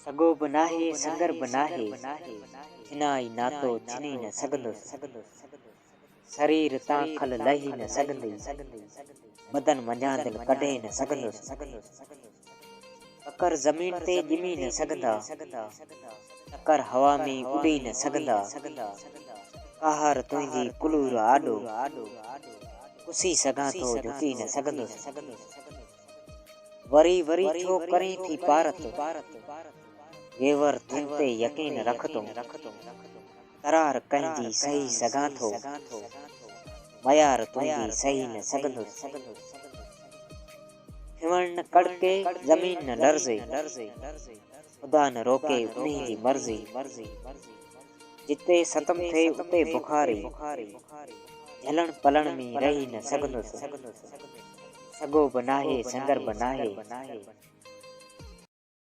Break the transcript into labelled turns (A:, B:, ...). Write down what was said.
A: सगो बनाहे संगर बनाहे छिनाई नातो छिनी न सघंदुसि शरीर तां खल लही न सघंदी बदन मंझां दिल कढे न सघंदुसि पकर ज़मीन ते ॼमी न सघंदा टकर हवा में उॾी न सघंदा कहर तुंहिंजी कुलूर आॾो पुसी सघां थो झुकी न सघंदुसि वरी वरी छो करें थी पारत गेवर थिन ते यकीन रखतुम करार कंहिंजी सही सघां थो मयार तुंहिंजी सही न सघंदुसि फिवण न कड़के ज़मीन न लर्ज़े खुदा न रोके उन्हीं जी मर्ज़ी जिते सतम थे उते बुखारी झलण पलण में रही न सघंदुसि सगो बनाहे संगर बनाहे